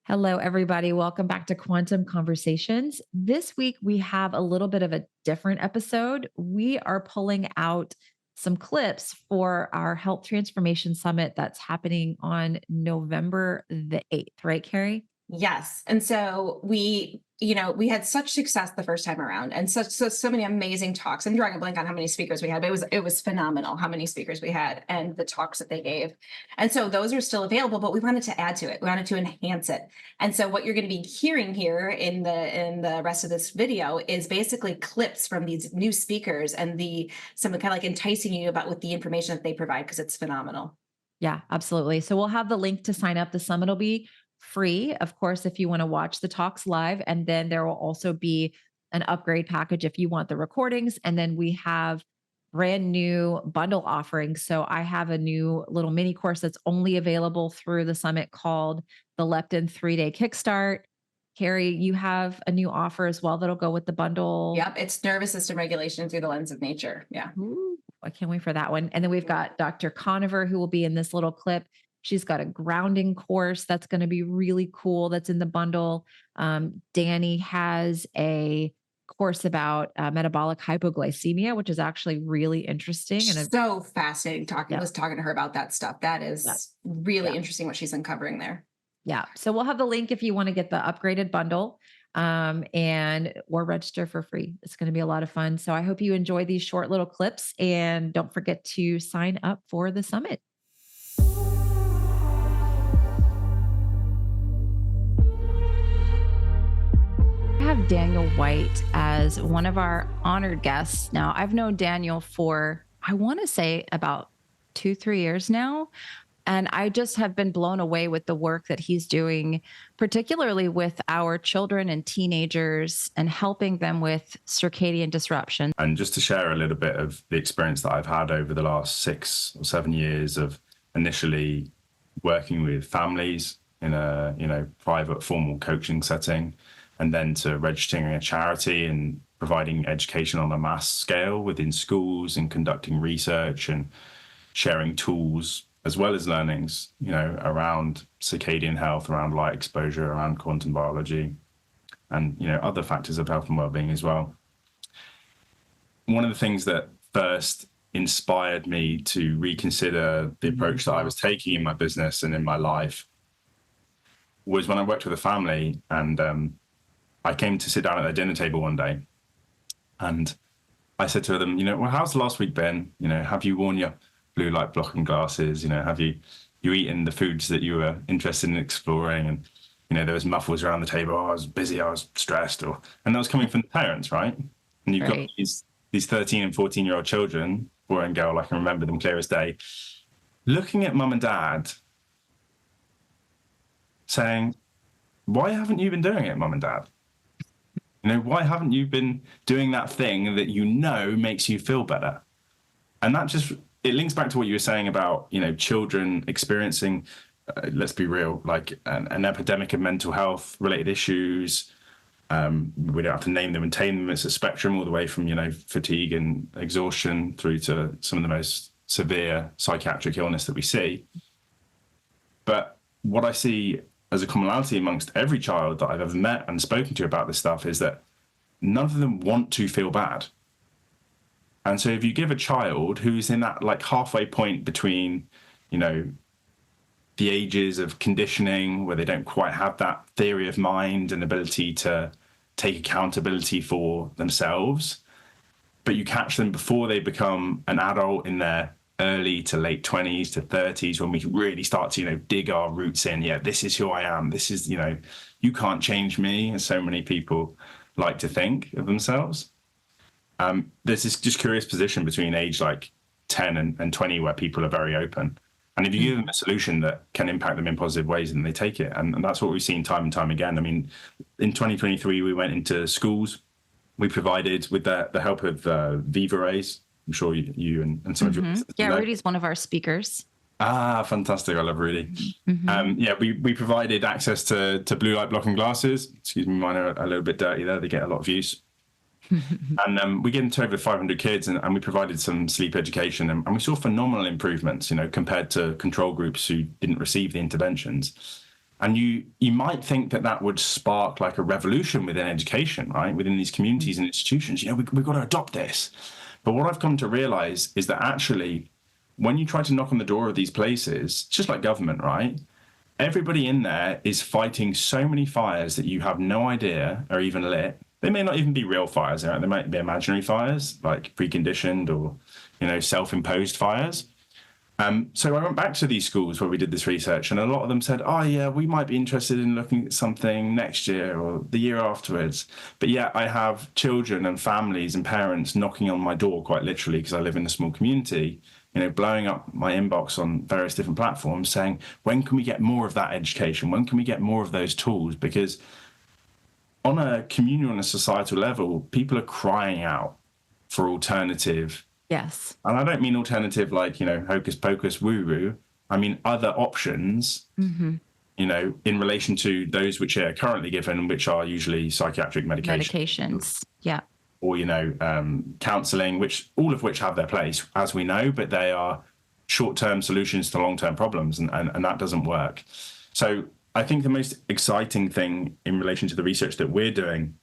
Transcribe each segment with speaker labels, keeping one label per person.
Speaker 1: Hello, everybody. Welcome back to Quantum Conversations. This week, we have a little bit of a different episode. We are pulling out some clips for our Health Transformation Summit that's happening on November the 8th, right, Carrie?
Speaker 2: Yes. And so we had such success the first time around and so many amazing talks. I'm drawing a blank on how many speakers we had, but it was phenomenal how many speakers we had and the talks that they gave. And so those are still available, but we wanted to add to it. We wanted to enhance it. And so what you're going to be hearing here in the rest of this video is basically clips from these new speakers and some kind of like enticing you about with the information that they provide because it's phenomenal.
Speaker 1: Yeah, absolutely. So we'll have the link to sign up. The summit will be free, of course, if you want to watch the talks live. And then there will also be an upgrade package if you want the recordings. And then we have brand new bundle offerings. So I have a new little mini course that's only available through the summit called the Leptin 3-Day Kickstart. Carrie, you have a new offer as well that'll go with the bundle.
Speaker 2: Yep. It's nervous system regulation through the lens of nature. Yeah.
Speaker 1: Ooh, I can't wait for that one. And then we've got Dr. Koniver, who will be in this little clip. She's got a grounding course that's going to be really cool. That's in the bundle. Danny has a course about metabolic hypoglycemia, which is actually really interesting. And
Speaker 2: So fascinating
Speaker 1: yeah,
Speaker 2: was talking to her about that stuff. That
Speaker 1: yeah,
Speaker 2: is really
Speaker 1: yeah,
Speaker 2: interesting what she's uncovering there.
Speaker 1: yeah. So we'll have the link if you want to get the upgraded bundle and or register for free. It's going to be a lot of fun. So I hope you enjoy these short little clips and don't forget to sign up for the summit. Have Daniel White as one of our honored guests. Now, I've known Daniel for, I want to say, about 2, 3 years now. And I just have been blown away with the work that he's doing, particularly with our children and teenagers and helping them with circadian disruption.
Speaker 3: And just to share a little bit of the experience that I've had over the last 6 or 7 years of initially working with families in a private formal coaching setting, and then to registering a charity and providing education on a mass scale within schools and conducting research and sharing tools as well as learnings, around circadian health, around light exposure, around quantum biology, and, other factors of health and well-being as well. One of the things that first inspired me to reconsider the approach that I was taking in my business and in my life was when I worked with a family, and I came to sit down at their dinner table one day, and I said to them, well, how's the last week been? Have you worn your blue light blocking glasses? Have you eaten the foods that you were interested in exploring? And, there was muffles around the table. Oh, I was busy, I was stressed, and that was coming from the parents, right? And you've got these 13 and 14-year-old children, boy and girl, I can remember them clear as day, looking at mum and dad saying, why haven't you been doing it, mum and dad? Why haven't you been doing that thing that makes you feel better? And that it links back to what you were saying about, children experiencing, let's be real, like an epidemic of mental health related issues. We don't have to name them and tame them. It's a spectrum all the way from, fatigue and exhaustion through to some of the most severe psychiatric illness that we see. But what I see as a commonality amongst every child that I've ever met and spoken to about this stuff is that none of them want to feel bad. And so if you give a child who's in that like halfway point between, the ages of conditioning where they don't quite have that theory of mind and ability to take accountability for themselves, but you catch them before they become an adult in their early to late 20s to 30s, when we really start to, dig our roots in. Yeah, this is who I am. This is, you can't change me, as so many people like to think of themselves. There's this just curious position between age like 10 and 20 where people are very open. And if you give them a solution that can impact them in positive ways, then they take it. And that's what we've seen time and time again. I mean, in 2023, we went into schools. We provided, with the help of Viva Rays, I'm sure you and some of your
Speaker 1: Rudy's one of our speakers.
Speaker 3: Ah, fantastic. I love Rudy. We provided access to blue light blocking glasses. Excuse me, mine are a little bit dirty there. They get a lot of use. And we get into over 500 kids, and we provided some sleep education, and we saw phenomenal improvements, compared to control groups who didn't receive the interventions. And you might think that that would spark like a revolution within education, right? Within these communities and institutions, we've got to adopt this. But what I've come to realize is that actually, when you try to knock on the door of these places, just like government, right? Everybody in there is fighting so many fires that you have no idea are even lit. They may not even be real fires, right? They might be imaginary fires, like preconditioned or, self-imposed fires. So I went back to these schools where we did this research, and a lot of them said, oh yeah, we might be interested in looking at something next year or the year afterwards. But yeah, I have children and families and parents knocking on my door, quite literally, because I live in a small community, blowing up my inbox on various different platforms saying, when can we get more of that education? When can we get more of those tools? Because on a communal and a societal level, people are crying out for alternative.
Speaker 1: Yes.
Speaker 3: And I don't mean alternative like, hocus pocus woo woo. I mean other options, in relation to those which are currently given, which are usually psychiatric
Speaker 1: medications. Yeah.
Speaker 3: Or, counseling, all of which have their place, as we know, but they are short-term solutions to long-term problems, and that doesn't work. So I think the most exciting thing in relation to the research that we're doing,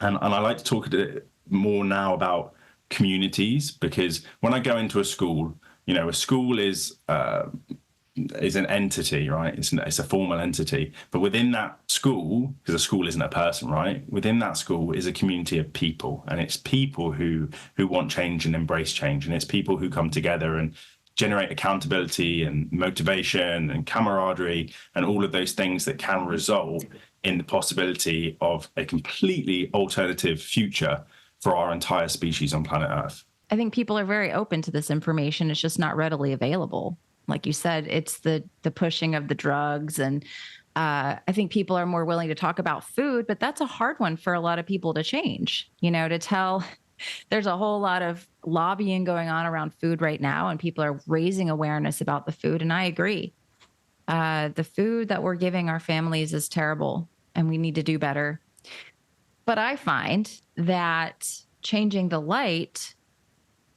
Speaker 3: and I like to talk a bit more now about communities, because when I go into a school, a school is an entity, right? It's a formal entity, but within that school, because a school isn't a person, right? Within that school is a community of people, and it's people who want change and embrace change, and it's people who come together and generate accountability and motivation and camaraderie and all of those things that can result in the possibility of a completely alternative future for our entire species on planet Earth.
Speaker 1: I think people are very open to this information. It's just not readily available. Like you said, it's the pushing of the drugs. And I think people are more willing to talk about food, but that's a hard one for a lot of people to change, to tell. There's a whole lot of lobbying going on around food right now, and people are raising awareness about the food. And I agree. The food that we're giving our families is terrible, and we need to do better. But I find that changing the light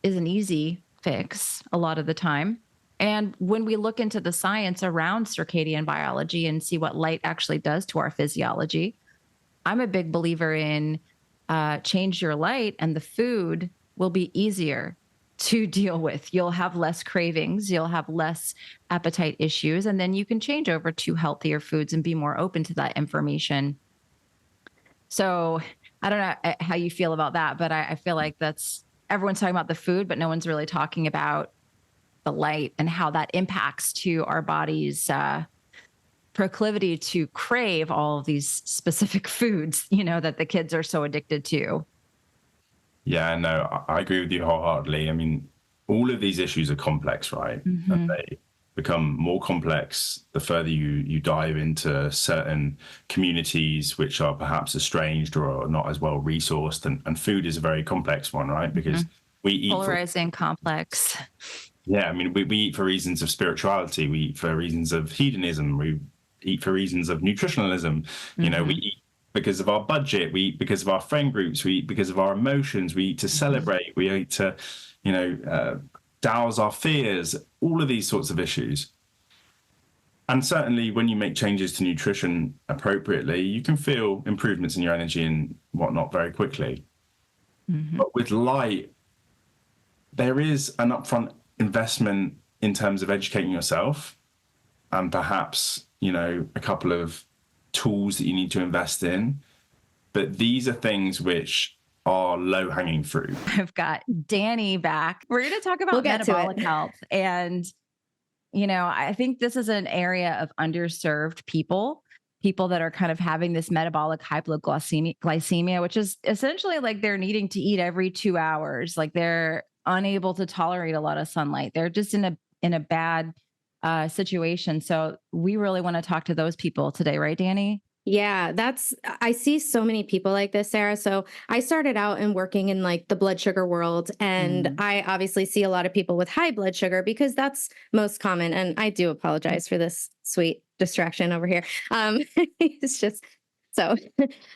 Speaker 1: is an easy fix a lot of the time. And when we look into the science around circadian biology and see what light actually does to our physiology, I'm a big believer in change your light and the food will be easier to deal with. You'll have less cravings, you'll have less appetite issues, and then you can change over to healthier foods and be more open to that information. So I don't know how you feel about that, but I feel like everyone's talking about the food, but no one's really talking about the light and how that impacts to our body's proclivity to crave all of these specific foods, that the kids are so addicted to.
Speaker 3: Yeah, no, I agree with you wholeheartedly. I mean, all of these issues are complex, right?
Speaker 1: Mm-hmm.
Speaker 3: And they become more complex the further you dive into certain communities which are perhaps estranged or are not as well resourced. And food is a very complex one, right? Because we eat
Speaker 1: polarizing, complex.
Speaker 3: Yeah, I mean, we eat for reasons of spirituality. We eat for reasons of hedonism. We eat for reasons of nutritionalism. We eat because of our budget. We eat because of our friend groups. We eat because of our emotions. We eat to celebrate. We eat to, douse our fears, all of these sorts of issues. And certainly when you make changes to nutrition appropriately, you can feel improvements in your energy and whatnot very quickly. Mm-hmm. But with light, there is an upfront investment in terms of educating yourself and perhaps, a couple of tools that you need to invest in. But these are things which are low-hanging fruit.
Speaker 1: I've got Danny back. We're going to talk about metabolic health. And, I think this is an area of underserved people that are kind of having this metabolic hypoglycemia, which is essentially like they're needing to eat every 2 hours. Like they're unable to tolerate a lot of sunlight. They're just in a bad situation. So we really want to talk to those people today, right, Danny?
Speaker 4: Yeah, I see so many people like this, Sarah. So I started out in working in like the blood sugar world, and I obviously see a lot of people with high blood sugar because that's most common. And I do apologize for this sweet distraction over here. It's just so,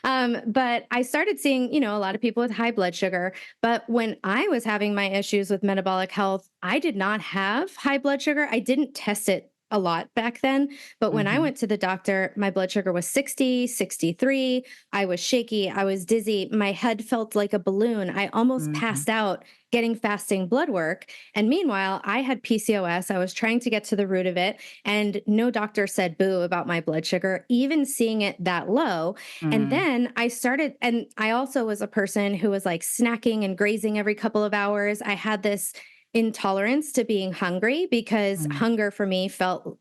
Speaker 4: but I started seeing, a lot of people with high blood sugar. But when I was having my issues with metabolic health, I did not have high blood sugar. I didn't test it a lot back then. But when I
Speaker 1: Mhm.
Speaker 4: went to the doctor, my blood sugar was 60, 63. I was shaky. I was dizzy. My head felt like a balloon. I almost
Speaker 1: Mhm.
Speaker 4: passed out getting fasting blood work. And meanwhile, I had PCOS. I was trying to get to the root of it. And no doctor said boo about my blood sugar, even seeing it that low. And
Speaker 1: Mm.
Speaker 4: then I started, and I also was a person who was like snacking and grazing every couple of hours. I had this intolerance to being hungry because
Speaker 1: Mm.
Speaker 4: hunger for me felt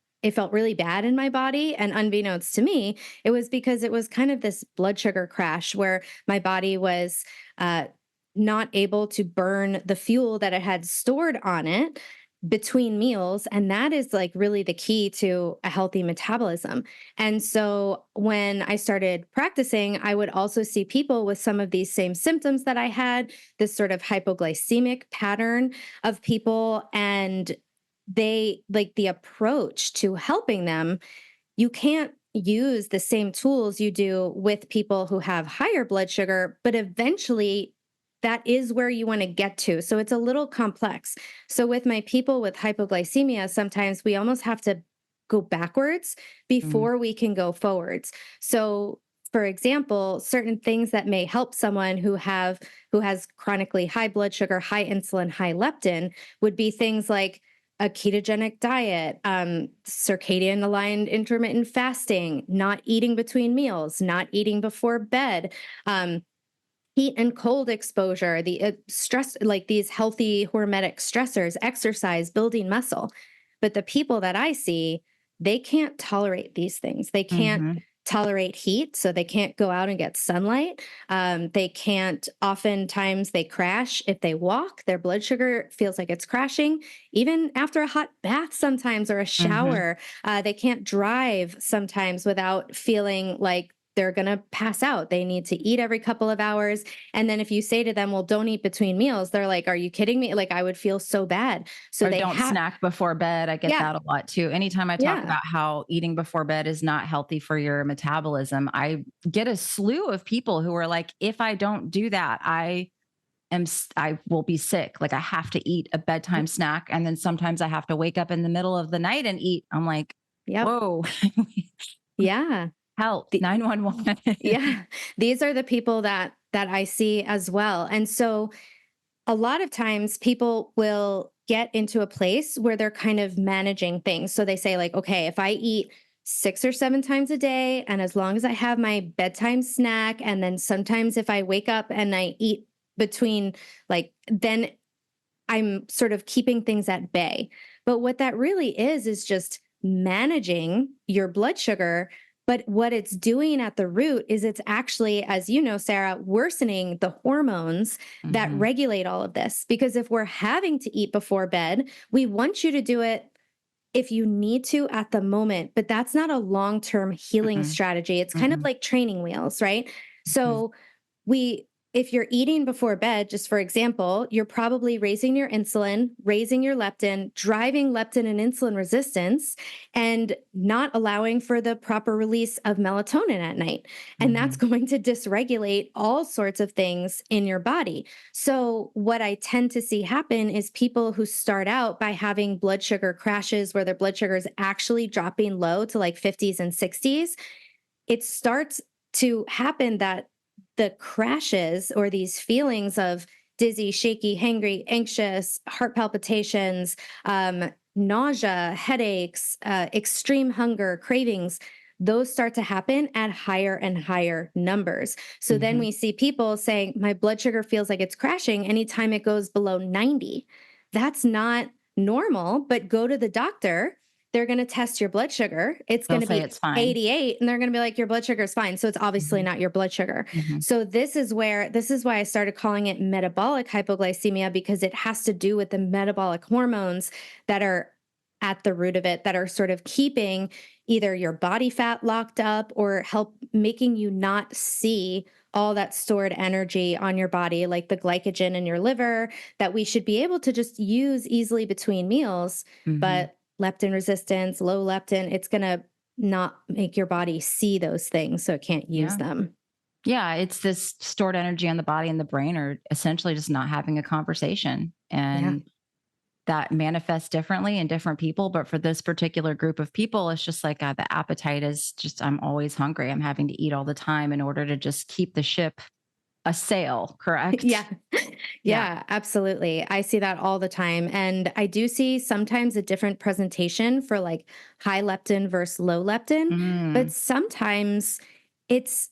Speaker 4: really bad in my body. And unbeknownst to me, it was because it was kind of this blood sugar crash where my body was not able to burn the fuel that it had stored on it between meals. And that is like really the key to a healthy metabolism. And so when I started practicing, I would also see people with some of these same symptoms that I had, this sort of hypoglycemic pattern of people. And they like the approach to helping them, you can't use the same tools you do with people who have higher blood sugar, but eventually that is where you want to get to. So it's a little complex. So with my people with hypoglycemia, sometimes we almost have to go backwards
Speaker 1: Mm.
Speaker 4: before we can go forwards. So for example, certain things that may help someone who has chronically high blood sugar, high insulin, high leptin would be things like a ketogenic diet, circadian aligned intermittent fasting, not eating between meals, not eating before bed, heat and cold exposure, the stress, like these healthy hormetic stressors, exercise, building muscle. But the people that I see, they can't tolerate these things. They can't
Speaker 1: Mhm.
Speaker 4: tolerate heat, so they can't go out and get sunlight. They can't, oftentimes, they crash. If they walk, their blood sugar feels like it's crashing. Even after a hot bath, sometimes, or a
Speaker 1: Mhm.
Speaker 4: shower, they can't drive sometimes without feeling like they're going to pass out. They need to eat every couple of hours. And then if you say to them, well, don't eat between meals, they're like, are you kidding me? Like, I would feel so bad. So
Speaker 1: Or
Speaker 4: they
Speaker 1: don't
Speaker 4: have,
Speaker 1: snack before bed. I get
Speaker 4: yeah,
Speaker 1: that a lot too. Anytime I talk
Speaker 4: yeah,
Speaker 1: about how eating before bed is not healthy for your metabolism, I get a slew of people who are like, if I don't do that, I will be sick. Like I have to eat a bedtime snack. And then sometimes I have to wake up in the middle of the night and eat. I'm like,
Speaker 4: yep,
Speaker 1: whoa,
Speaker 4: yeah.
Speaker 1: help,
Speaker 4: The,
Speaker 1: 911.
Speaker 4: yeah, these are the people that I see as well. And so a lot of times people will get into a place where they're kind of managing things. So they say like, okay, if I eat 6 or 7 times a day, and as long as I have my bedtime snack, and then sometimes if I wake up and I eat between, like, then I'm sort of keeping things at bay. But what that really is just managing your blood sugar. But what it's doing at the root is it's actually, as you know, Sarah, worsening the hormones that
Speaker 1: Mhm.
Speaker 4: regulate all of this. Because if we're having to eat before bed, we want you to do it if you need to at the moment, but that's not a long term healing
Speaker 1: Mm-mm.
Speaker 4: strategy. It's kind of
Speaker 1: Mm-mm.
Speaker 4: like training wheels, right?
Speaker 1: Mhm.
Speaker 4: So, we if you're eating before bed, just for example, you're probably raising your insulin, raising your leptin, driving leptin and insulin resistance, and not allowing for the proper release of melatonin at night. And that's
Speaker 1: Mhm.
Speaker 4: going to dysregulate all sorts of things in your body. So, what I tend to see happen is people who start out by having blood sugar crashes where their blood sugar is actually dropping low to like 50s and 60s. It starts to happen that the crashes or these feelings of dizzy, shaky, hangry, anxious, heart palpitations, nausea, headaches, extreme hunger, cravings, those start to happen at higher and higher numbers. So then
Speaker 1: Mhm.
Speaker 4: we see people saying, my blood sugar feels like it's crashing anytime it goes below 90. That's not normal, but go to the doctor. They're going to test your blood sugar. It's going
Speaker 1: They'll
Speaker 4: to
Speaker 1: say
Speaker 4: be
Speaker 1: it's fine.
Speaker 4: 88, and they're going to be like, your blood sugar is fine. So it's obviously
Speaker 1: Mhm.
Speaker 4: not your blood sugar.
Speaker 1: Mhm.
Speaker 4: So this is why I started calling it metabolic hypoglycemia, because it has to do with the metabolic hormones that are at the root of it, that are sort of keeping either your body fat locked up or help making you not see all that stored energy on your body, like the glycogen in your liver that we should be able to just use easily between meals.
Speaker 1: Mhm.
Speaker 4: But leptin resistance, low leptin, it's going to not make your body see those things, so it can't use
Speaker 1: Yeah.
Speaker 4: them.
Speaker 1: Yeah, it's this stored energy on the body and the brain are essentially just not having a conversation.
Speaker 4: Yeah.
Speaker 1: And
Speaker 5: that manifests differently in different people. But for this particular group of people, it's just like the appetite is just, I'm always hungry. I'm having to eat all the time in order to just keep the ship a sail, correct?
Speaker 4: Yeah.
Speaker 5: Yeah.
Speaker 4: Yeah, absolutely. I see that all the time. And I do see sometimes a different presentation for like high leptin versus low leptin, but
Speaker 5: Mm.
Speaker 4: sometimes it's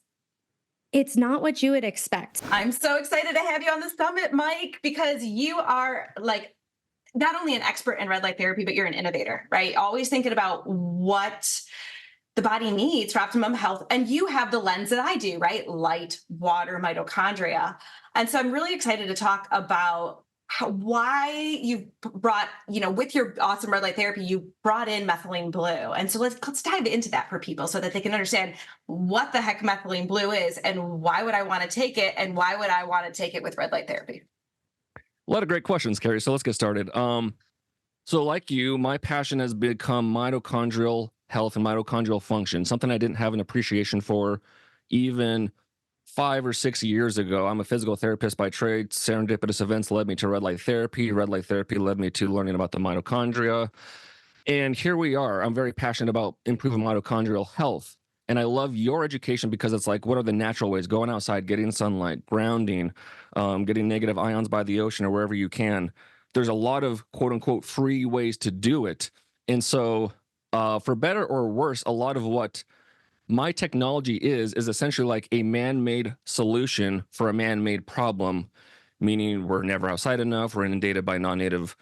Speaker 4: it's not what you would expect.
Speaker 2: I'm so excited to have you on the summit, Mike, because you are like not only an expert in red light therapy, but you're an innovator, right? Always thinking about what the body needs for optimum health. And you have the lens that I do, right? Light, water, mitochondria. And so I'm really excited to talk about why you brought, with your awesome red light therapy, you brought in methylene blue. And so let's dive into that for people so that they can understand what the heck methylene blue is and why would I want to take it and why would I want to take it with red light therapy?
Speaker 6: A lot of great questions, Carrie. So let's get started. So like you, my passion has become mitochondrial health and mitochondrial function, something I didn't have an appreciation for even 5 or 6 years ago. I'm a physical therapist by trade. Serendipitous events led me to red light therapy. Red light therapy led me to learning about the mitochondria. And here we are. I'm very passionate about improving mitochondrial health. And I love your education because it's like, what are the natural ways? Going outside, getting sunlight, grounding, getting negative ions by the ocean or wherever you can. There's a lot of quote unquote free ways to do it. And so for better or worse, a lot of what my technology is essentially like a man-made solution for a man-made problem, meaning we're never outside enough, we're inundated by non-native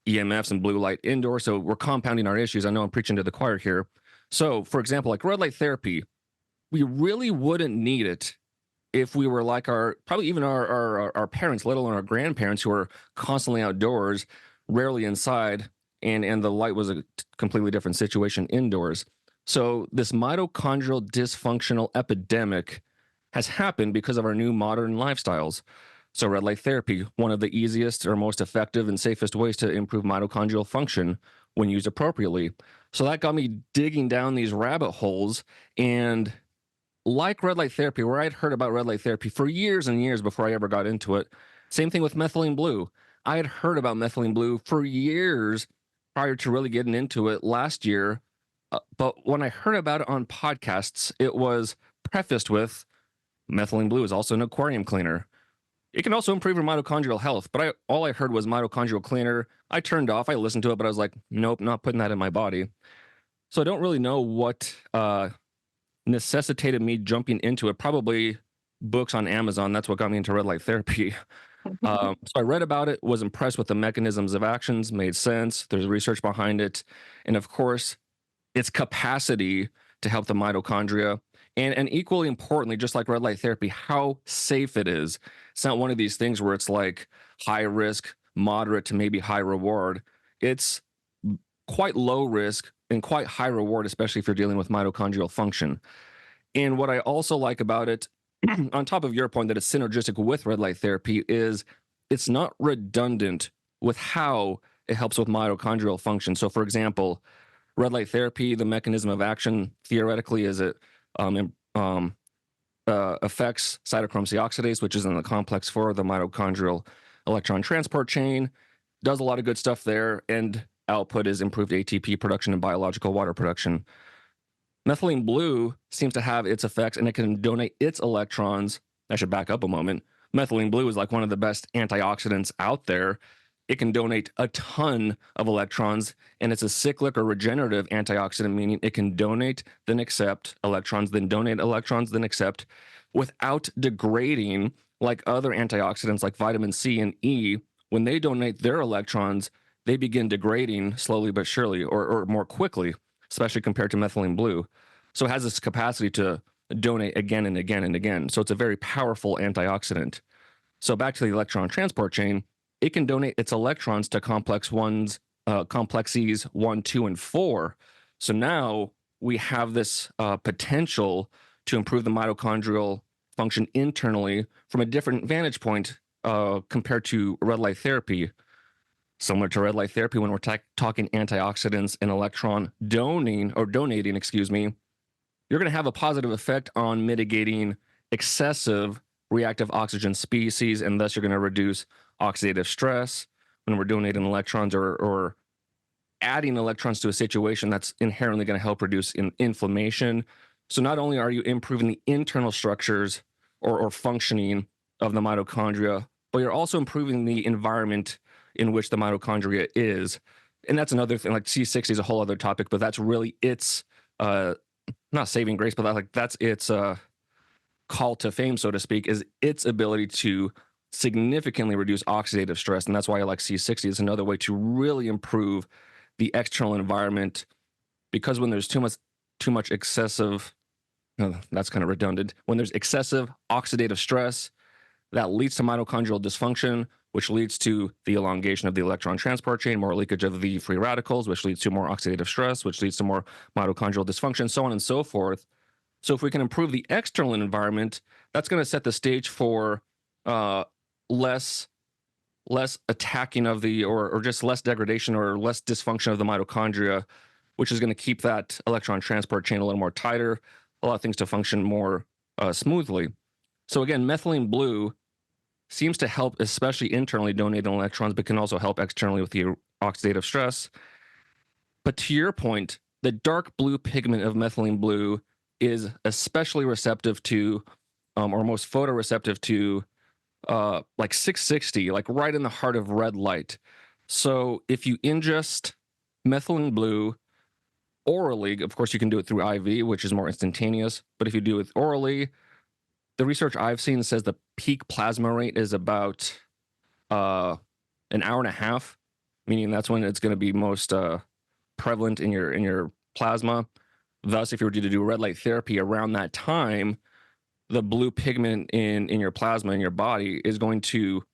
Speaker 6: EMFs and blue light indoors, so we're compounding our issues. I know I'm preaching to the choir here. So, for example, like red light therapy, we really wouldn't need it if we were like probably even our parents, let alone our grandparents, who are constantly outdoors, rarely inside, and the light was a completely different situation indoors. So this mitochondrial dysfunctional epidemic has happened because of our new modern lifestyles. So red light therapy, one of the easiest or most effective and safest ways to improve mitochondrial function when used appropriately. So that got me digging down these rabbit holes. And like red light therapy, where I'd heard about red light therapy for years and years before I ever got into it, same thing with methylene blue. I had heard about methylene blue for years prior to really getting into it last year. But when I heard about it on podcasts, it was prefaced with methylene blue is also an aquarium cleaner. It can also improve your mitochondrial health, but all I heard was mitochondrial cleaner. I turned off, I listened to it, but I was like, nope, not putting that in my body. So I don't really know what necessitated me jumping into it. Probably books on Amazon. That's what got me into red light therapy. So I read about it, was impressed with the mechanisms of actions, made sense. There's research behind it. And of course, its capacity to help the mitochondria. And equally importantly, just like red light therapy, how safe it is. It's not one of these things where it's like high risk, moderate to maybe high reward. It's quite low risk and quite high reward, especially if you're dealing with mitochondrial function. And what I also like about it, on top of your point that it's synergistic with red light therapy, is it's not redundant with how it helps with mitochondrial function. So for example, red light therapy, the mechanism of action theoretically is it affects cytochrome C oxidase, which is in the complex 4 of the mitochondrial electron transport chain, does a lot of good stuff there, and output is improved ATP production and biological water production. Methylene blue seems to have its effects, and it can donate its electrons. I should back up a moment. Methylene blue is like one of the best antioxidants out there. It can donate a ton of electrons, and it's a cyclic or regenerative antioxidant, meaning it can donate, then accept electrons, then donate electrons, then accept, without degrading like other antioxidants like vitamin C and E. When they donate their electrons, they begin degrading slowly but surely, or more quickly, especially compared to methylene blue. So it has this capacity to donate again and again and again. So it's a very powerful antioxidant. So back to the electron transport chain, it can donate its electrons to complexes 1, 2, and 4. So now we have this potential to improve the mitochondrial function internally from a different vantage point compared to red light therapy. Similar to red light therapy, when we're talking antioxidants and electron donating, you're going to have a positive effect on mitigating excessive reactive oxygen species, and thus you're going to reduce oxidative stress, when we're donating electrons or adding electrons to a situation that's inherently going to help reduce inflammation. So not only are you improving the internal structures or functioning of the mitochondria, but you're also improving the environment in which the mitochondria is. And that's another thing, like C60 is a whole other topic, but that's really its, not saving grace, but that's its call to fame, so to speak, is its ability to significantly reduce oxidative stress. And that's why I like C60. It's another way to really improve the external environment, because when there's too much excessive, that's kind of redundant. When there's excessive oxidative stress, that leads to mitochondrial dysfunction, which leads to the elongation of the electron transport chain, more leakage of the free radicals, which leads to more oxidative stress, which leads to more mitochondrial dysfunction, so on and so forth. So if we can improve the external environment, that's going to set the stage for less attacking of the, or just less degradation or less dysfunction of the mitochondria, which is going to keep that electron transport chain a little more tighter, allow things to function more smoothly. So again, methylene blue seems to help, especially internally donating electrons, but can also help externally with the oxidative stress. But to your point, the dark blue pigment of methylene blue is especially receptive to, or most photoreceptive to, like 660, like right in the heart of red light. So if you ingest methylene blue orally, of course you can do it through IV, which is more instantaneous, but if you do it orally, the research I've seen says the peak plasma rate is about an hour and a half, meaning that's when it's going to be most prevalent in your plasma. Thus, if you were to do red light therapy around that time, the blue pigment in your plasma in your body is going to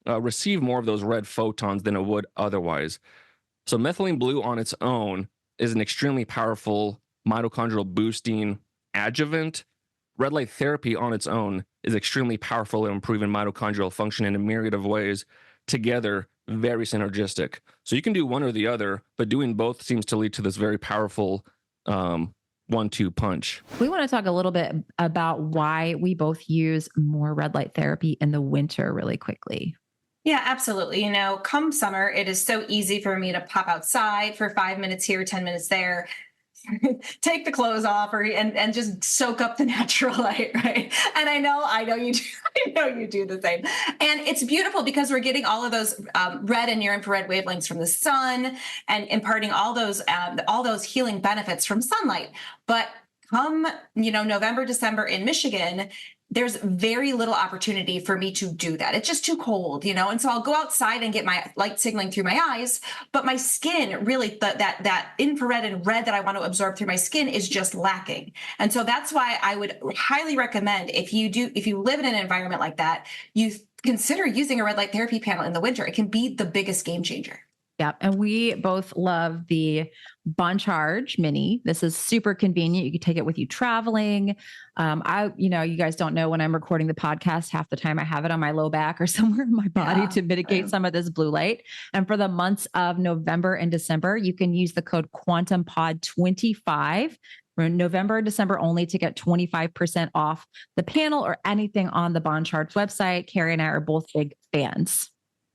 Speaker 6: receive more of those red photons than it would otherwise. So methylene blue on its own is an extremely powerful mitochondrial boosting adjuvant. Red light therapy on its own is extremely powerful at improving mitochondrial function in a myriad of ways, together very synergistic. So you can do one or the other, but doing both seems to lead to this very powerful 1-2 punch.
Speaker 1: We want to talk a little bit about why we both use more red light therapy in the winter really quickly.
Speaker 2: Yeah, absolutely. Come summer, it is so easy for me to pop outside for 5 minutes here, 10 minutes there, take the clothes off and just soak up the natural light, right? And I know you do, I know you do the same. And it's beautiful because we're getting all of those red and near infrared wavelengths from the sun and imparting all those healing benefits from sunlight. But come, November, December in Michigan, there's very little opportunity for me to do that. It's just too cold, and so I'll go outside and get my light signaling through my eyes, but my skin really, that infrared and red that I want to absorb through my skin is just lacking. And so that's why I would highly recommend, if you live in an environment like that, you consider using a red light therapy panel in the winter. It can be the biggest game changer.
Speaker 1: Yeah. And we both love the Bon Charge Mini. This is super convenient. You can take it with you traveling. You guys don't know, when I'm recording the podcast, half the time I have it on my low back or somewhere in my body to mitigate some of this blue light. And for the months of November and December, you can use the code QuantumPod25 for November and December only to get 25% off the panel or anything on the Bon Charge website. Carrie and I are both big fans.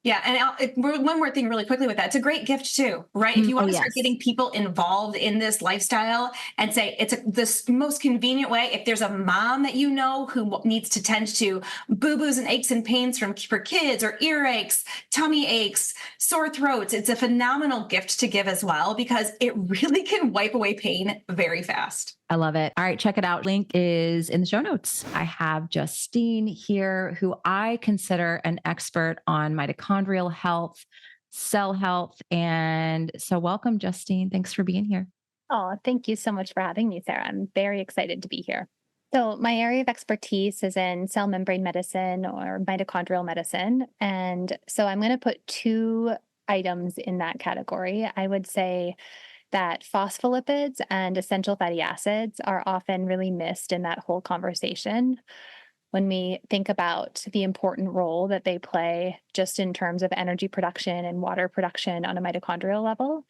Speaker 2: Yeah. And one more thing really quickly with that. It's a great gift too, right? If you want to start getting people involved in this lifestyle and say it's the most convenient way, if there's a mom that who needs to tend to boo-boos and aches and pains for kids, or earaches, tummy aches, sore throats, it's a phenomenal gift to give as well, because it really can wipe away pain very fast.
Speaker 1: I love it. All right, check it out. Link is in the show notes. I have Justine here, who I consider an expert on mitochondrial health, cell health. And so welcome, Justine. Thanks for being here.
Speaker 7: Oh, thank you so much for having me, Sarah. I'm very excited to be here. So my area of expertise is in cell membrane medicine or mitochondrial medicine. And so I'm going to put two items in that category. I would say that phospholipids and essential fatty acids are often really missed in that whole conversation when we think about the important role that they play just in terms of energy production and water production on a mitochondrial level.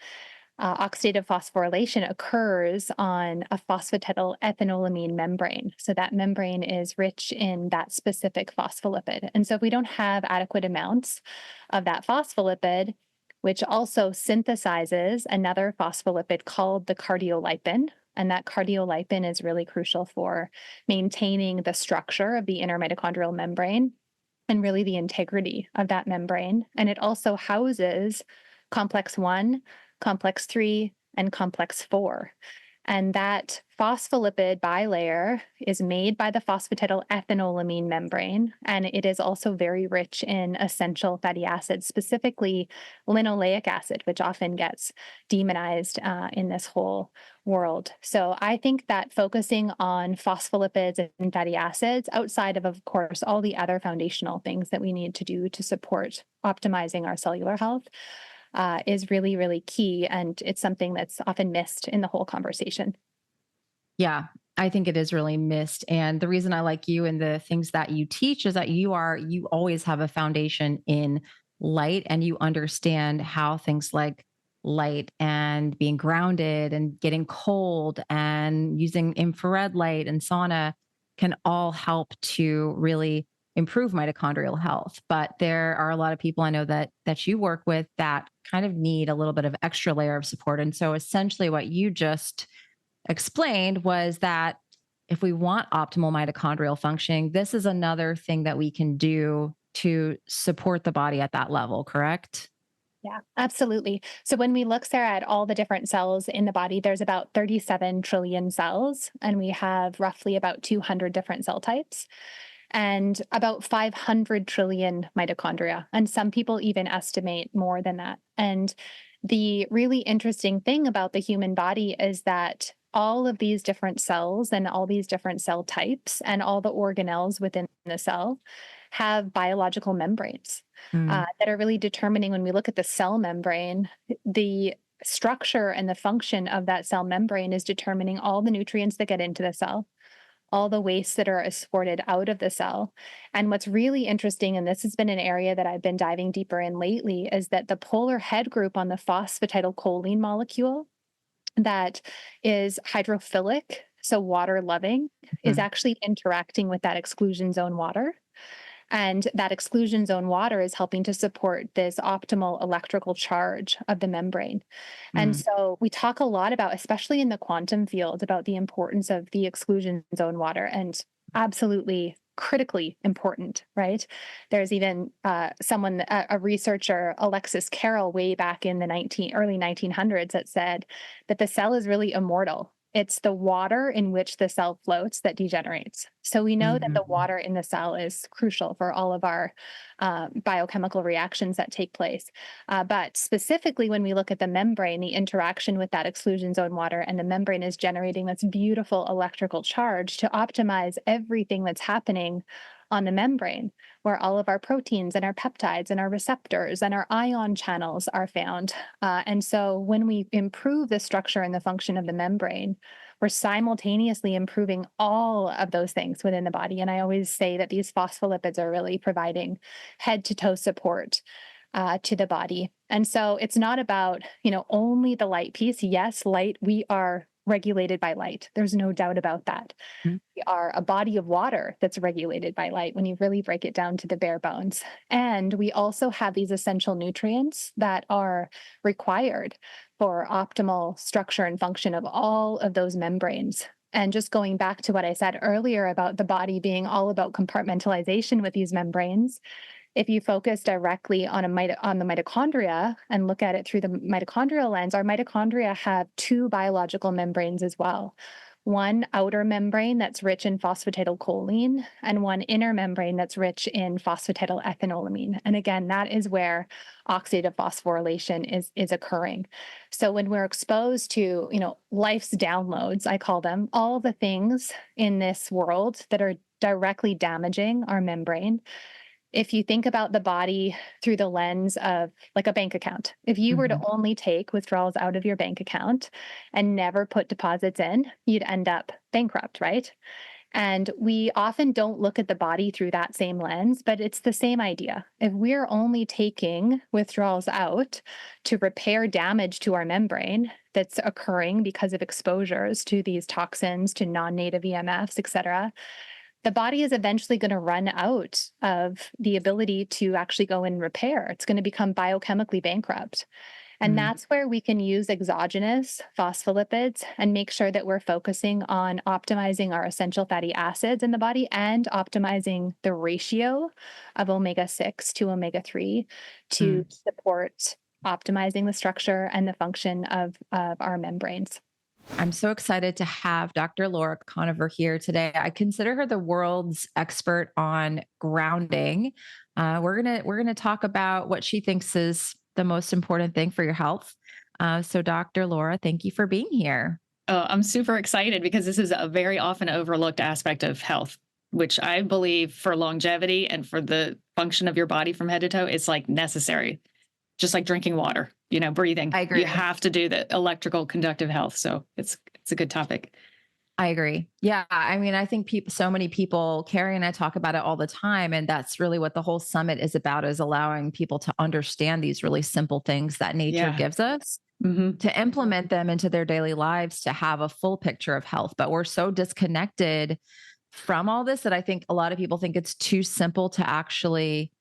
Speaker 7: Oxidative phosphorylation occurs on a phosphatidylethanolamine membrane. So that membrane is rich in that specific phospholipid. And so if we don't have adequate amounts of that phospholipid, which also synthesizes another phospholipid called the cardiolipin. And that cardiolipin is really crucial for maintaining the structure of the inner mitochondrial membrane and really the integrity of that membrane. And it also houses complex 1, complex 3, and complex 4. And that phospholipid bilayer is made by the phosphatidylethynolamine membrane, and it is also very rich in essential fatty acids, specifically linoleic acid, which often gets demonized in this whole world. So I think that focusing on phospholipids and fatty acids, outside of course, all the other foundational things that we need to do to support optimizing our cellular health, is really, really key. And it's something that's often missed in the whole conversation.
Speaker 1: Yeah, I think it is really missed. And the reason I like you and the things that you teach is that you always have a foundation in light, and you understand how things like light and being grounded and getting cold and using infrared light and sauna can all help to really improve mitochondrial health. But there are a lot of people I know that you work with that kind of need a little bit of extra layer of support. And so essentially what you just explained was that if we want optimal mitochondrial functioning, this is another thing that we can do to support the body at that level, correct?
Speaker 7: Yeah, absolutely. So when we look, Sarah, at all the different cells in the body, there's about 37 trillion cells, and we have roughly about 200 different cell types and about 500 trillion mitochondria. And some people even estimate more than that. And the really interesting thing about the human body is that all of these different cells and all these different cell types and all the organelles within the cell have biological membranes that are really determining. When we look at the cell membrane, the structure and the function of that cell membrane is determining all the nutrients that get into the cell, all the wastes that are exported out of the cell. And what's really interesting, and this has been an area that I've been diving deeper in lately, is that the polar head group on the phosphatidylcholine molecule that is hydrophilic, so water loving, is actually interacting with that exclusion zone water. And that exclusion zone water is helping to support this optimal electrical charge of the membrane. And so we talk a lot about, especially in the quantum field, about the importance of the exclusion zone water, and absolutely critically important, right? There's even a researcher, Alexis Carrel, way back in the early 1900s, that said that the cell is really immortal. It's the water in which the cell floats that degenerates. So we know that the water in the cell is crucial for all of our biochemical reactions that take place. But specifically, when we look at the membrane, the interaction with that exclusion zone water and the membrane is generating this beautiful electrical charge to optimize everything that's happening on the membrane, where all of our proteins and our peptides and our receptors and our ion channels are found. And so when we improve the structure and the function of the membrane, we're simultaneously improving all of those things within the body. And I always say that these phospholipids are really providing head to toe support to the body. And so it's not about, only the light piece. Yes, light, we are regulated by light. There's no doubt about that. We are a body of water that's regulated by light when you really break it down to the bare bones. And we also have these essential nutrients that are required for optimal structure and function of all of those membranes. And just going back to what I said earlier about the body being all about compartmentalization with these membranes, if you focus directly on the mitochondria and look at it through the mitochondrial lens, our mitochondria have two biological membranes as well. One outer membrane that's rich in phosphatidylcholine, and one inner membrane that's rich in phosphatidylethynolamine. And again, that is where oxidative phosphorylation is occurring. So when we're exposed to, life's downloads, I call them, all the things in this world that are directly damaging our membrane. If you think about the body through the lens of like a bank account, if you were to only take withdrawals out of your bank account and never put deposits in, you'd end up bankrupt, right? And we often don't look at the body through that same lens, but it's the same idea. If we're only taking withdrawals out to repair damage to our membrane that's occurring because of exposures to these toxins, to non-native EMFs, et cetera, the body is eventually going to run out of the ability to actually go and repair. It's going to become biochemically bankrupt. And that's where we can use exogenous phospholipids and make sure that we're focusing on optimizing our essential fatty acids in the body and optimizing the ratio of omega-6 to omega-3 to support optimizing the structure and the function of our membranes.
Speaker 1: I'm so excited to have Dr. Laura Koniver here today. I consider her the world's expert on grounding. We're gonna talk about what she thinks is the most important thing for your health. So Dr. Laura, thank you for being here.
Speaker 8: Oh, I'm super excited because this is a very often overlooked aspect of health, which I believe for longevity and for the function of your body from head to toe, it's like necessary. Just like drinking water, breathing.
Speaker 1: I agree.
Speaker 8: You have to do the electrical conductive health. So it's a good topic.
Speaker 1: I agree. Yeah. I mean, I think so many people, Carrie and I talk about it all the time. And that's really what the whole summit is about, is allowing people to understand these really simple things that nature gives us, to implement them into their daily lives, to have a full picture of health. But we're so disconnected from all this that I think a lot of people think it's too simple to actually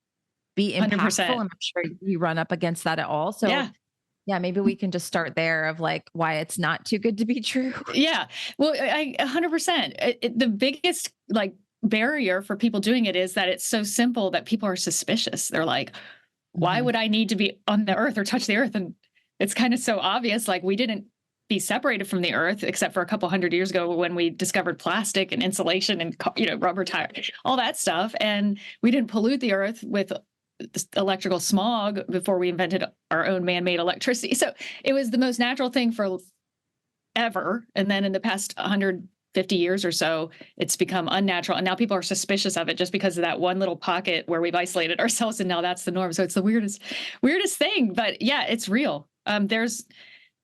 Speaker 1: be impactful.
Speaker 8: 100%.
Speaker 1: I'm sure you run up against that at all. So yeah, maybe we can just start there of like why it's not too good to be true.
Speaker 8: Yeah. Well, 100%. The biggest barrier for people doing it is that it's so simple that people are suspicious. They're like, why would I need to be on the earth or touch the earth? And it's kind of so obvious. Like, we didn't be separated from the earth except for a couple hundred years ago when we discovered plastic and insulation and, rubber tires, all that stuff. And we didn't pollute the earth with electrical smog before we invented our own man-made electricity. So it was the most natural thing for ever. And then in the past 150 years or so, it's become unnatural. And now people are suspicious of it just because of that one little pocket where we've isolated ourselves. And now that's the norm. So it's the weirdest thing. But yeah, it's real. There's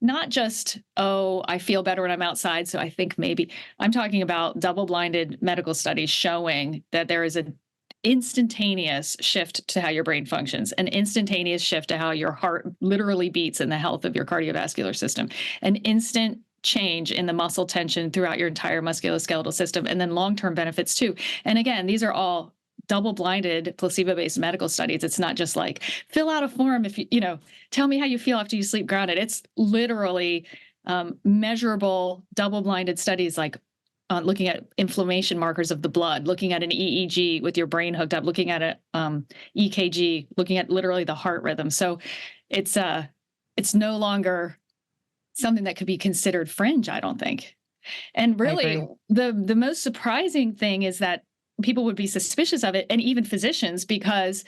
Speaker 8: not just, I feel better when I'm outside, so I think maybe. I'm talking about double-blinded medical studies showing that there is an instantaneous shift to how your brain functions, an instantaneous shift to how your heart literally beats and the health of your cardiovascular system, an instant change in the muscle tension throughout your entire musculoskeletal system, and then long-term benefits too. And again, these are all double-blinded, placebo-based medical studies. It's not just like, fill out a form if tell me how you feel after you sleep grounded. It's literally measurable, double-blinded studies like looking at inflammation markers of the blood, looking at an EEG with your brain hooked up, looking at an EKG, looking at literally the heart rhythm. So it's no longer something that could be considered fringe, I don't think. And really, the most surprising thing is that people would be suspicious of it, and even physicians, because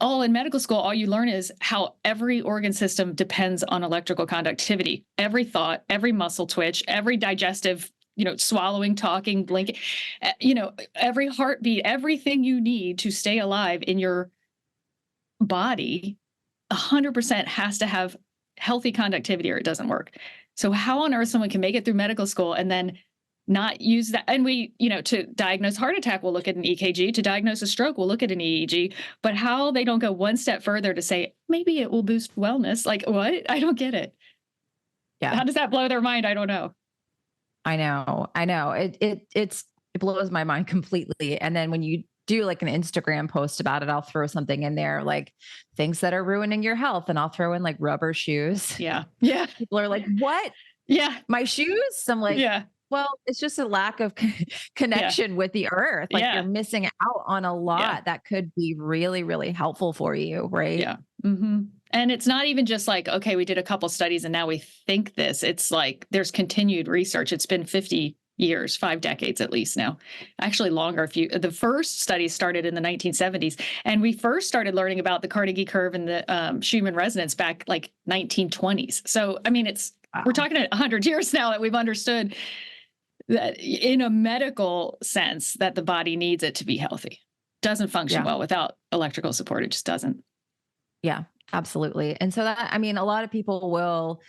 Speaker 8: in medical school, all you learn is how every organ system depends on electrical conductivity. Every thought, every muscle twitch, every digestive, swallowing, talking, blinking, every heartbeat, everything you need to stay alive in your body, 100% has to have healthy conductivity or it doesn't work. So how on earth someone can make it through medical school and then not use that? And we, to diagnose heart attack, we'll look at an EKG. To diagnose a stroke, we'll look at an EEG. But how they don't go one step further to say, maybe it will boost wellness. Like, what? I don't get it.
Speaker 1: Yeah.
Speaker 8: How does that blow their mind? I don't know.
Speaker 1: I know. It blows my mind completely. And then when you do like an Instagram post about it, I'll throw something in there, like things that are ruining your health. And I'll throw in like rubber shoes.
Speaker 8: Yeah. Yeah.
Speaker 1: People are like, what?
Speaker 8: Yeah.
Speaker 1: My shoes? I'm like,
Speaker 8: yeah.
Speaker 1: Well, it's just a lack of connection with the earth. Like you're missing out on a lot that could be really, really helpful for you. Right.
Speaker 8: Yeah. Mm-hmm. And it's not even just like, okay, we did a couple studies and now we think this. It's like there's continued research. It's been 50 years, 5 decades at least now, actually longer. The first study started in the 1970s, and we first started learning about the Carnegie curve and the Schumann resonance back like 1920s. So, I mean, we're talking 100 years now that we've understood that in a medical sense that the body needs it to be healthy. Doesn't function well without electrical support. It just doesn't.
Speaker 1: Yeah, absolutely. And so that, I mean, a lot of people will,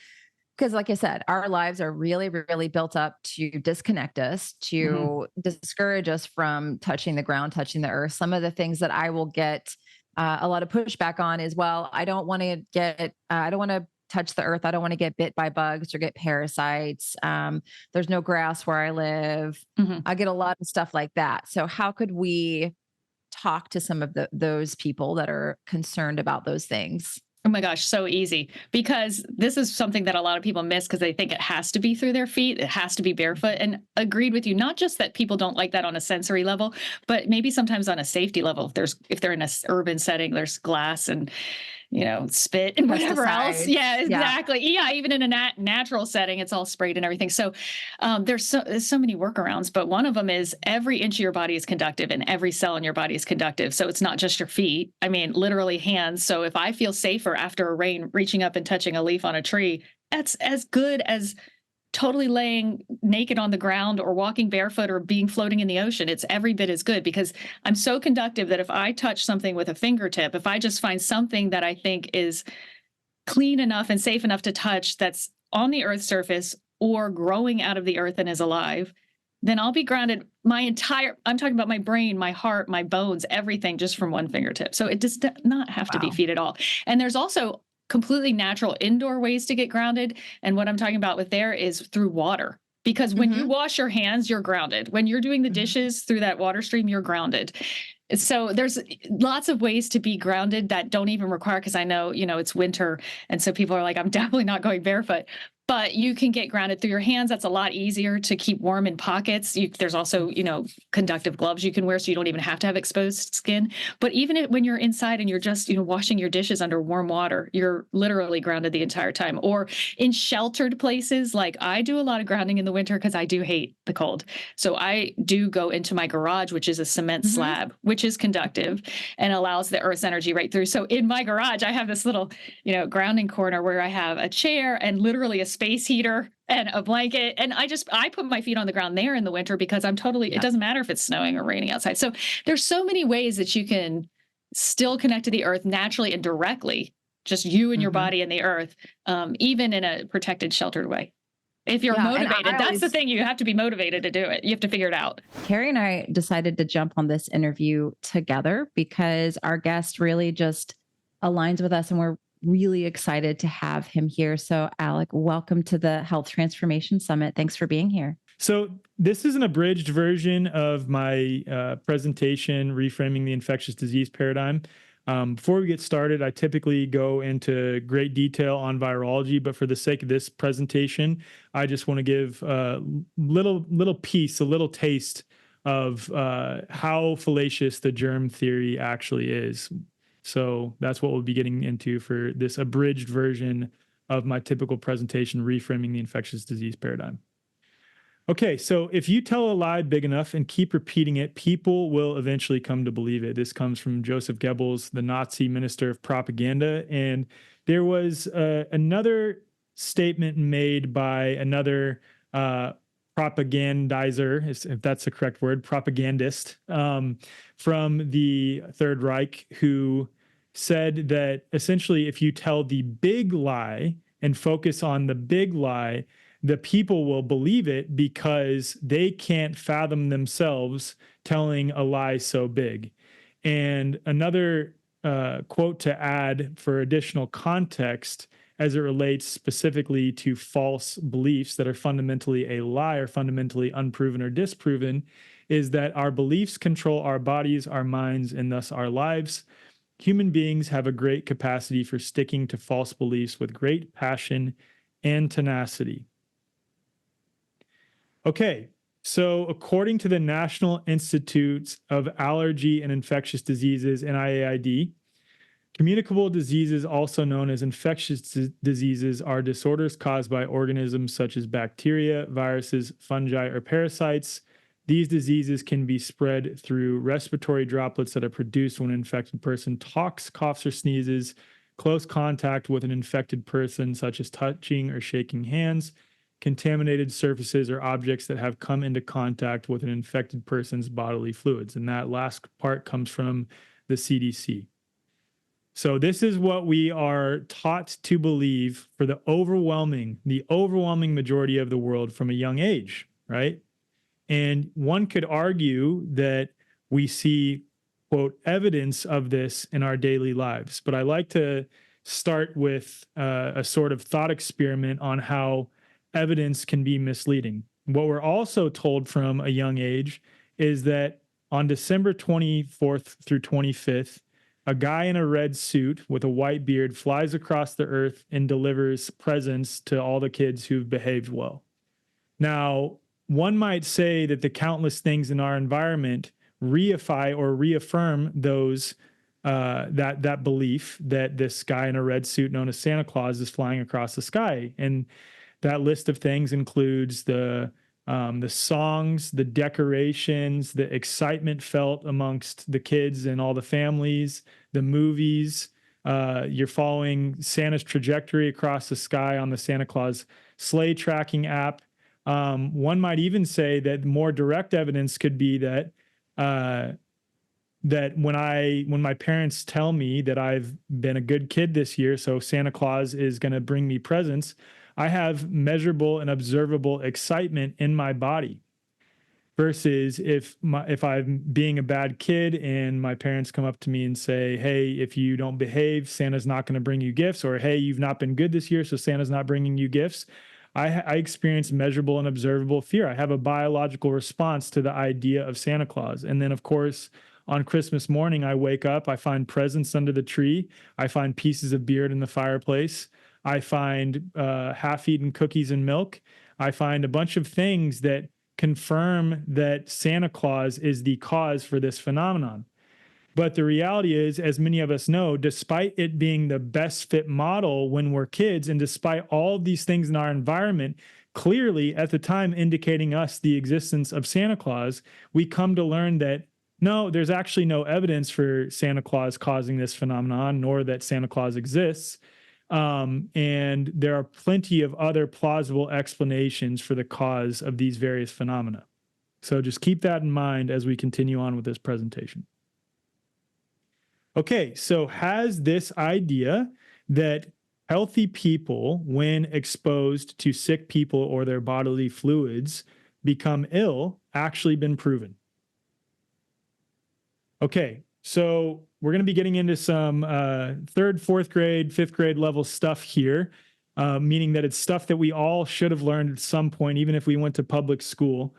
Speaker 1: because like I said, our lives are really, really built up to disconnect us, to discourage us from touching the ground, touching the earth. Some of the things that I will get a lot of pushback on is, well, I don't want to touch the earth. I don't want to get bit by bugs or get parasites. There's no grass where I live.
Speaker 8: Mhm.
Speaker 1: I get a lot of stuff like that. So how could we talk to some of those people that are concerned about those things?
Speaker 8: Oh my gosh, so easy. Because this is something that a lot of people miss because they think it has to be through their feet. It has to be barefoot. And agreed with you, not just that people don't like that on a sensory level, but maybe sometimes on a safety level. If they're in an urban setting, there's glass and spit and whatever else.
Speaker 1: Pesticides.
Speaker 8: Yeah, exactly. Yeah, even in a natural setting, it's all sprayed and everything. So there's so many workarounds, but one of them is every inch of your body is conductive and every cell in your body is conductive. So it's not just your feet. I mean, literally hands. So if I feel safer after a rain reaching up and touching a leaf on a tree, that's as good as totally laying naked on the ground or walking barefoot or being floating in the ocean. It's every bit as good because I'm so conductive that if I touch something with a fingertip, if I just find something that I think is clean enough and safe enough to touch that's on the earth's surface or growing out of the earth and is alive, then I'll be grounded I'm talking about my brain, my heart, my bones, everything just from one fingertip. So it does not have to be feet at all. And there's also completely natural indoor ways to get grounded. And what I'm talking about with there is through water. Because when you wash your hands, you're grounded. When you're doing the dishes through that water stream, you're grounded. So there's lots of ways to be grounded that don't even require, because I know, it's winter. And so people are like, I'm definitely not going barefoot. But you can get grounded through your hands. That's a lot easier to keep warm in pockets. There's also, conductive gloves you can wear, so you don't even have to have exposed skin. But even when you're inside and you're just, washing your dishes under warm water, you're literally grounded the entire time. Or in sheltered places, like I do a lot of grounding in the winter because I do hate the cold. So I do go into my garage, which is a cement slab, which is conductive and allows the earth's energy right through. So in my garage, I have this little, grounding corner where I have a chair and literally a space heater and a blanket. And I put my feet on the ground there in the winter because it doesn't matter if it's snowing or raining outside. So there's so many ways that you can still connect to the earth naturally and directly, just you and your body and the earth, even in a protected, sheltered way. If you're motivated, that's the thing. You have to be motivated to do it. You have to figure it out.
Speaker 1: Carrie and I decided to jump on this interview together because our guest really just aligns with us and we're really excited to have him here. So Alec, welcome to the Health Transformation Summit. Thanks for being here.
Speaker 9: So this is an abridged version of my presentation, Reframing the Infectious Disease Paradigm. Before we get started, I typically go into great detail on virology, but for the sake of this presentation, I just want to give a little taste of how fallacious the germ theory actually is. So that's what we'll be getting into for this abridged version of my typical presentation, Reframing the Infectious Disease Paradigm. Okay, so if you tell a lie big enough and keep repeating it, people will eventually come to believe it. This comes from Joseph Goebbels, the Nazi minister of propaganda. And there was another statement made by another propagandizer, if that's the correct word, propagandist, from the Third Reich, who said that essentially if you tell the big lie and focus on the big lie, the people will believe it because they can't fathom themselves telling a lie so big. And another quote to add for additional context as it relates specifically to false beliefs that are fundamentally a lie or fundamentally unproven or disproven is that our beliefs control our bodies, our minds, and thus our lives. Human beings have a great capacity for sticking to false beliefs with great passion and tenacity. Okay, so according to the National Institutes of Allergy and Infectious Diseases, NIAID, communicable diseases, also known as infectious diseases, are disorders caused by organisms such as bacteria, viruses, fungi, or parasites. These diseases can be spread through respiratory droplets that are produced when an infected person talks, coughs, or sneezes, close contact with an infected person, such as touching or shaking hands, contaminated surfaces or objects that have come into contact with an infected person's bodily fluids. And that last part comes from the CDC. So this is what we are taught to believe for the overwhelming majority of the world from a young age, right? And one could argue that we see, quote, evidence of this in our daily lives. But I like to start with a sort of thought experiment on how evidence can be misleading. What we're also told from a young age is that on December 24th through 25th, a guy in a red suit with a white beard flies across the earth and delivers presents to all the kids who've behaved well. Now, one might say that the countless things in our environment reify or reaffirm those that belief that this guy in a red suit known as Santa Claus is flying across the sky. And that list of things includes the songs, the decorations, the excitement felt amongst the kids and all the families, the movies. You're following Santa's trajectory across the sky on the Santa Claus sleigh tracking app. One might even say that more direct evidence could be that when my parents tell me that I've been a good kid this year, so Santa Claus is going to bring me presents, I have measurable and observable excitement in my body. Versus if I'm being a bad kid and my parents come up to me and say, hey, if you don't behave, Santa's not going to bring you gifts, or hey, you've not been good this year, so Santa's not bringing you gifts. I experience measurable and observable fear. I have a biological response to the idea of Santa Claus. And then, of course, on Christmas morning, I wake up, I find presents under the tree, I find pieces of beard in the fireplace, I find half-eaten cookies and milk, I find a bunch of things that confirm that Santa Claus is the cause for this phenomenon. But the reality is, as many of us know, despite it being the best fit model when we're kids, and despite all of these things in our environment clearly at the time indicating us the existence of Santa Claus, we come to learn that no, there's actually no evidence for Santa Claus causing this phenomenon, nor that Santa Claus exists. And there are plenty of other plausible explanations for the cause of these various phenomena. So just keep that in mind as we continue on with this presentation. Okay, so has this idea that healthy people, when exposed to sick people or their bodily fluids, become ill, actually been proven? Okay, so we're going to be getting into some third, fourth grade, fifth grade level stuff here, meaning that it's stuff that we all should have learned at some point, even if we went to public school.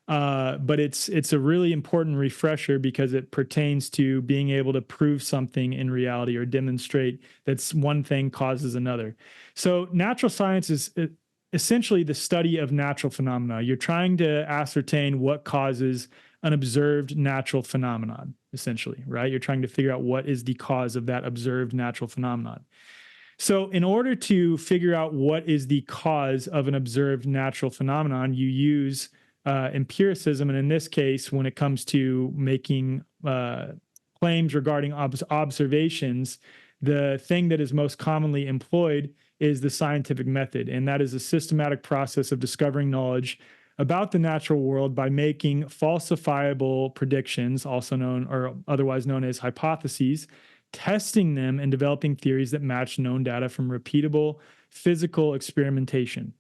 Speaker 9: But it's a really important refresher because it pertains to being able to prove something in reality or demonstrate that one thing causes another. So natural science is essentially the study of natural phenomena. You're trying to ascertain what causes an observed natural phenomenon, essentially, right? You're trying to figure out what is the cause of that observed natural phenomenon. So in order to figure out what is the cause of an observed natural phenomenon, you use empiricism. And in this case, when it comes to making claims regarding observations, the thing that is most commonly employed is the scientific method. And that is a systematic process of discovering knowledge about the natural world by making falsifiable predictions, also known or otherwise known as hypotheses, testing them and developing theories that match known data from repeatable physical experimentation.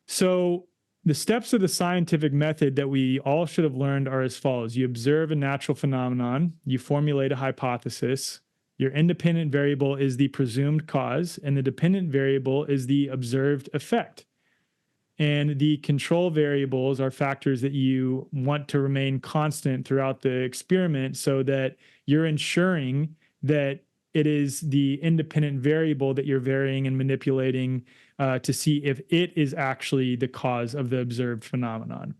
Speaker 9: So the steps of the scientific method that we all should have learned are as follows. You observe a natural phenomenon, you formulate a hypothesis, your independent variable is the presumed cause, and the dependent variable is the observed effect. And the control variables are factors that you want to remain constant throughout the experiment so that you're ensuring that it is the independent variable that you're varying and manipulating to see if it is actually the cause of the observed phenomenon.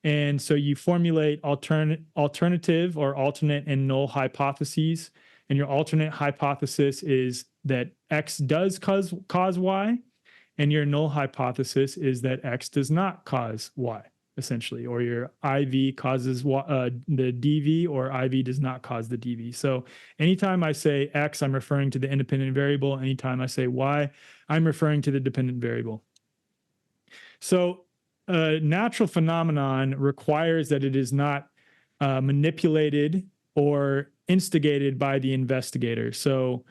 Speaker 9: And so you formulate alternative or alternate and null hypotheses. And your alternate hypothesis is that X does cause Y. And your null hypothesis is that X does not cause Y, essentially, or your IV causes the DV, or IV does not cause the DV. So anytime I say X, I'm referring to the independent variable. Anytime I say Y, I'm referring to the dependent variable. So a natural phenomenon requires that it is not manipulated or instigated by the investigator. So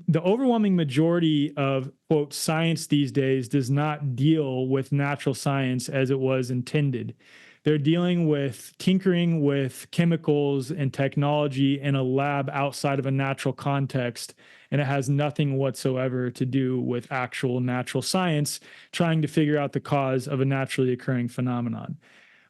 Speaker 9: the overwhelming majority of, quote, science these days does not deal with natural science as it was intended. They're dealing with tinkering with chemicals and technology in a lab outside of a natural context, and it has nothing whatsoever to do with actual natural science, trying to figure out the cause of a naturally occurring phenomenon.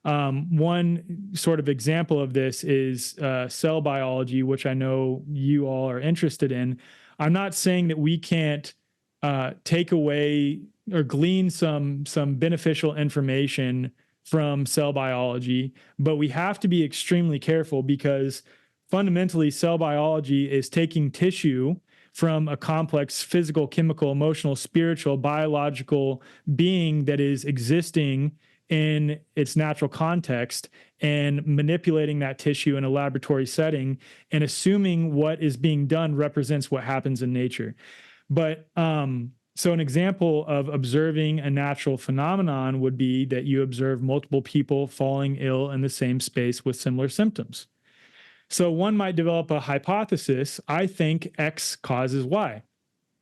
Speaker 9: One sort of example of this is cell biology, which I know you all are interested in. I'm not saying that we can't take away or glean some beneficial information from cell biology, but we have to be extremely careful because fundamentally cell biology is taking tissue from a complex physical, chemical, emotional, spiritual, biological being that is existing in its natural context and manipulating that tissue in a laboratory setting and assuming what is being done represents what happens in nature. But so an example of observing a natural phenomenon would be that you observe multiple people falling ill in the same space with similar symptoms. So one might develop a hypothesis, I think X causes Y.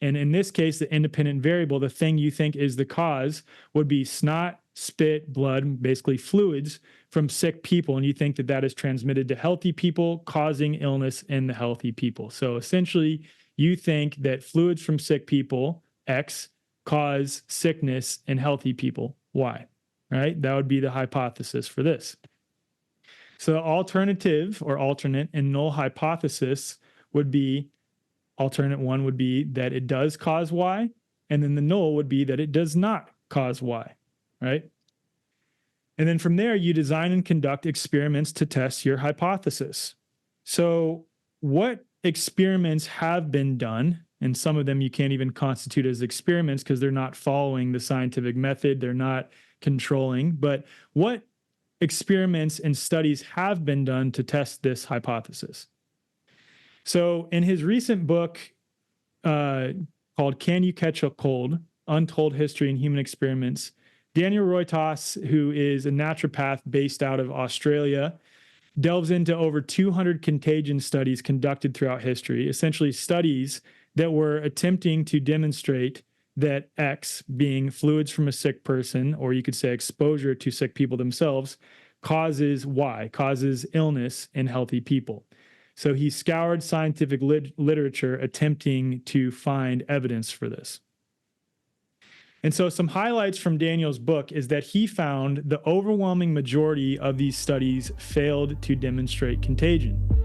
Speaker 9: And in this case, the independent variable, the thing you think is the cause, would be snot, spit, blood, basically fluids from sick people. And you think that that is transmitted to healthy people, causing illness in the healthy people. So essentially, you think that fluids from sick people, X, cause sickness in healthy people, Y, right? That would be the hypothesis for this. So alternative or alternate and null hypothesis would be, alternate one would be that it does cause Y, and then the null would be that it does not cause Y, right? And then from there, you design and conduct experiments to test your hypothesis. So what experiments have been done, and some of them you can't even constitute as experiments because they're not following the scientific method, they're not controlling, but what experiments and studies have been done to test this hypothesis? So in his recent book called Can You Catch a Cold? Untold History in Human Experiments, Daniel Roytas, who is a naturopath based out of Australia, delves into over 200 contagion studies conducted throughout history, essentially studies that were attempting to demonstrate that X, being fluids from a sick person, or you could say exposure to sick people themselves, causes Y, causes illness in healthy people. So he scoured scientific literature attempting to find evidence for this. And so some highlights from Daniel's book is that he found the overwhelming majority of these studies failed to demonstrate contagion.